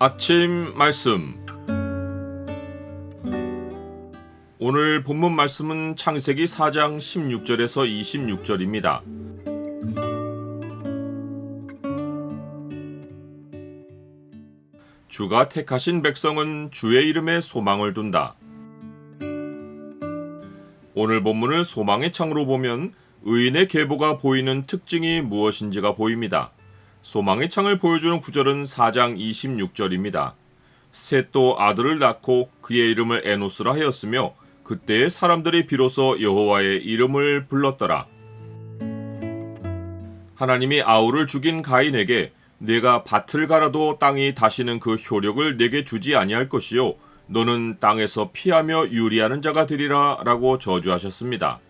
아침 말씀. 오늘 본문 말씀은 창세기 4장 16절에서 26절입니다. 주가 택하신 백성은 주의 이름에 소망을 둔다. 오늘 본문을 소망의 창으로 보면 의인의 계보가 보이는 특징이 무엇인지가 보입니다. 소망의 창을 보여주는 구절은 4장 26절입니다. 셋도 아들을 낳고 그의 이름을 에노스라 하였으며 그때의 사람들이 비로소 여호와의 이름을 불렀더라. 하나님이 아우를 죽인 가인에게 내가 밭을 갈아도 땅이 다시는 그 효력을 내게 주지 아니할 것이요 너는 땅에서 피하며 유리하는 자가 되리라 라고 저주하셨습니다.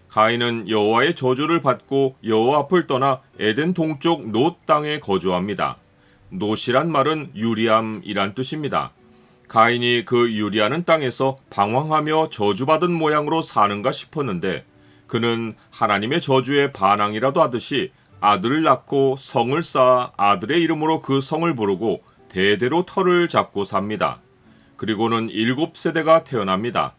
가인은 여호와의 저주를 받고 여호와 앞을 떠나 에덴 동쪽 놋 땅에 거주합니다. 놋이란 말은 유리함이란 뜻입니다. 가인이 그 유리하는 땅에서 방황하며 저주받은 모양으로 사는가 싶었는데 그는 하나님의 저주에 반항이라도 하듯이 아들을 낳고 성을 쌓아 아들의 이름으로 그 성을 부르고 대대로 터를 잡고 삽니다. 그리고는 7세대가 태어납니다.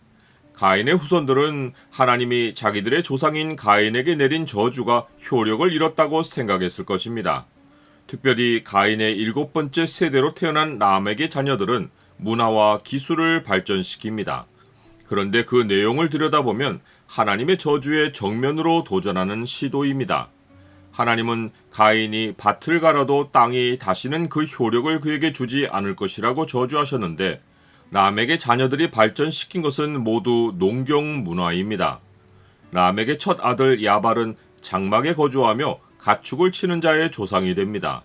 가인의 후손들은 하나님이 자기들의 조상인 가인에게 내린 저주가 효력을 잃었다고 생각했을 것입니다. 특별히 가인의 7번째 세대로 태어난 람에게 자녀들은 문화와 기술을 발전시킵니다. 그런데 그 내용을 들여다보면 하나님의 저주에 정면으로 도전하는 시도입니다. 하나님은 가인이 밭을 갈아도 땅이 다시는 그 효력을 그에게 주지 않을 것이라고 저주하셨는데 람에게 자녀들이 발전시킨 것은 모두 농경 문화입니다. 람에게 첫 아들 야발은 장막에 거주하며 가축을 치는 자의 조상이 됩니다.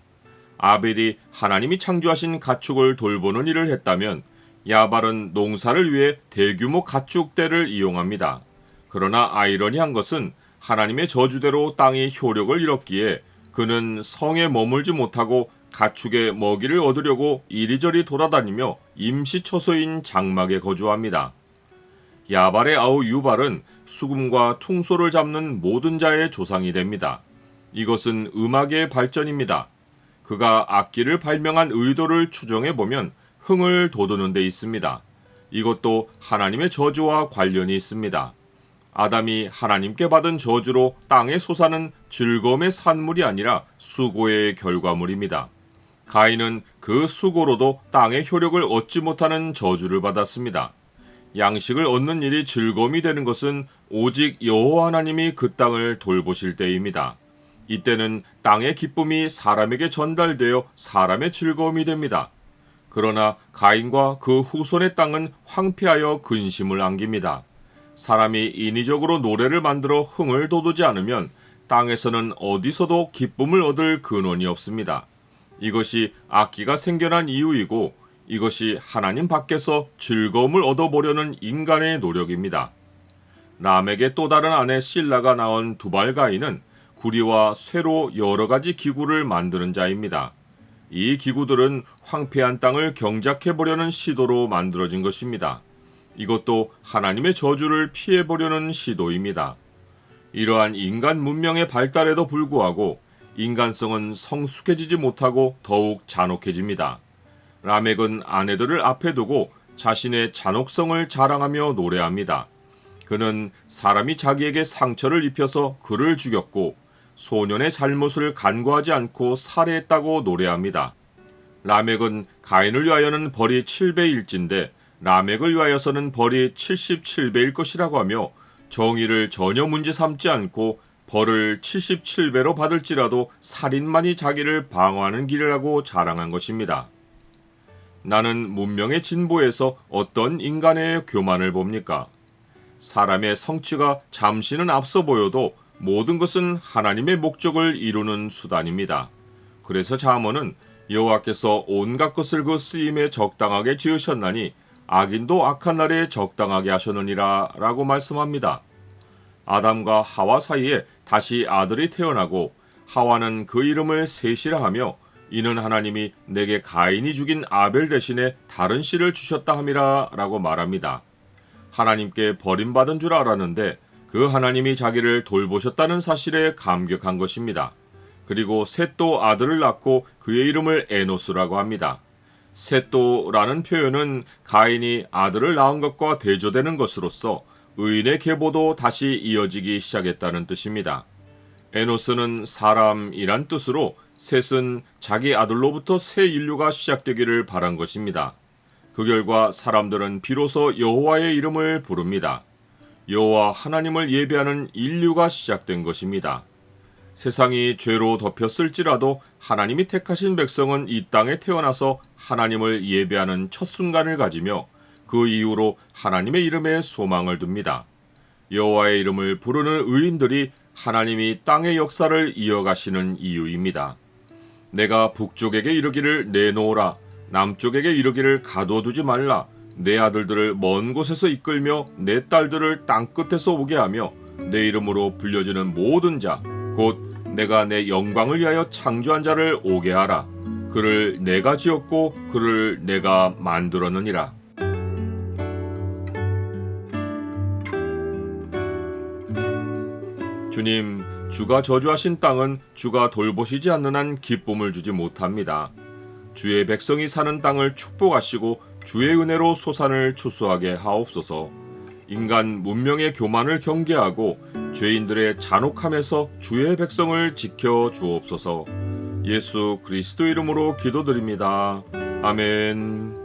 아벨이 하나님이 창조하신 가축을 돌보는 일을 했다면 야발은 농사를 위해 대규모 가축대를 이용합니다. 그러나 아이러니한 것은 하나님의 저주대로 땅이 효력을 잃었기에 그는 성에 머물지 못하고 가축의 먹이를 얻으려고 이리저리 돌아다니며 임시 처소인 장막에 거주합니다. 야발의 아우 유발은 수금과 퉁소를 잡는 모든 자의 조상이 됩니다. 이것은 음악의 발전입니다. 그가 악기를 발명한 의도를 추정해보면 흥을 돋우는 데 있습니다. 이것도 하나님의 저주와 관련이 있습니다. 아담이 하나님께 받은 저주로 땅에 솟아는 즐거움의 산물이 아니라 수고의 결과물입니다. 가인은 그 수고로도 땅의 효력을 얻지 못하는 저주를 받았습니다. 양식을 얻는 일이 즐거움이 되는 것은 오직 여호와 하나님이 그 땅을 돌보실 때입니다. 이때는 땅의 기쁨이 사람에게 전달되어 사람의 즐거움이 됩니다. 그러나 가인과 그 후손의 땅은 황폐하여 근심을 안깁니다. 사람이 인위적으로 노래를 만들어 흥을 돋우지 않으면 땅에서는 어디서도 기쁨을 얻을 근원이 없습니다. 이것이 악기가 생겨난 이유이고 이것이 하나님 밖에서 즐거움을 얻어보려는 인간의 노력입니다. 람에게 또 다른 아내 실라가 낳은 두발가인은 구리와 쇠로 여러 가지 기구를 만드는 자입니다. 이 기구들은 황폐한 땅을 경작해보려는 시도로 만들어진 것입니다. 이것도 하나님의 저주를 피해보려는 시도입니다. 이러한 인간 문명의 발달에도 불구하고 인간성은 성숙해지지 못하고 더욱 잔혹해집니다. 라멕은 아내들을 앞에 두고 자신의 잔혹성을 자랑하며 노래합니다. 그는 사람이 자기에게 상처를 입혀서 그를 죽였고 소년의 잘못을 간과하지 않고 살해했다고 노래합니다. 라멕은 가인을 위하여는 벌이 7배일진데 라멕을 위하여서는 벌이 77배일 것이라고 하며 정의를 전혀 문제 삼지 않고 벌을 77배로 받을지라도 살인만이 자기를 방어하는 길이라고 자랑한 것입니다. 나는 문명의 진보에서 어떤 인간의 교만을 봅니까? 사람의 성취가 잠시는 앞서 보여도 모든 것은 하나님의 목적을 이루는 수단입니다. 그래서 잠언은 여호와께서 온갖 것을 그 쓰임에 적당하게 지으셨나니 악인도 악한 날에 적당하게 하셨느니라 라고 말씀합니다. 아담과 하와 사이에 다시 아들이 태어나고 하와는 그 이름을 셋이라 하며 이는 하나님이 내게 가인이 죽인 아벨 대신에 다른 씨를 주셨다 함이라 라고 말합니다. 하나님께 버림받은 줄 알았는데 그 하나님이 자기를 돌보셨다는 사실에 감격한 것입니다. 그리고 셋도 아들을 낳고 그의 이름을 에노스라고 합니다. 셋도라는 표현은 가인이 아들을 낳은 것과 대조되는 것으로서 의인의 계보도 다시 이어지기 시작했다는 뜻입니다. 에노스는 사람이란 뜻으로 셋은 자기 아들로부터 새 인류가 시작되기를 바란 것입니다. 그 결과 사람들은 비로소 여호와의 이름을 부릅니다. 여호와 하나님을 예배하는 인류가 시작된 것입니다. 세상이 죄로 덮였을지라도 하나님이 택하신 백성은 이 땅에 태어나서 하나님을 예배하는 첫 순간을 가지며 그 이후로 하나님의 이름에 소망을 둡니다. 여호와의 이름을 부르는 의인들이 하나님이 땅의 역사를 이어가시는 이유입니다. 내가 북쪽에게 이르기를 내놓으라, 남쪽에게 이르기를 가둬두지 말라, 내 아들들을 먼 곳에서 이끌며 내 딸들을 땅끝에서 오게 하며 내 이름으로 불려지는 모든 자, 곧 내가 내 영광을 위하여 창조한 자를 오게 하라. 그를 내가 지었고 그를 내가 만들었느니라. 주님, 주가 저주하신 땅은 주가 돌보시지 않는 한 기쁨을 주지 못합니다. 주의 백성이 사는 땅을 축복하시고 주의 은혜로 소산을 추수하게 하옵소서. 인간 문명의 교만을 경계하고 죄인들의 잔혹함에서 주의 백성을 지켜 주옵소서. 예수 그리스도 이름으로 기도드립니다. 아멘.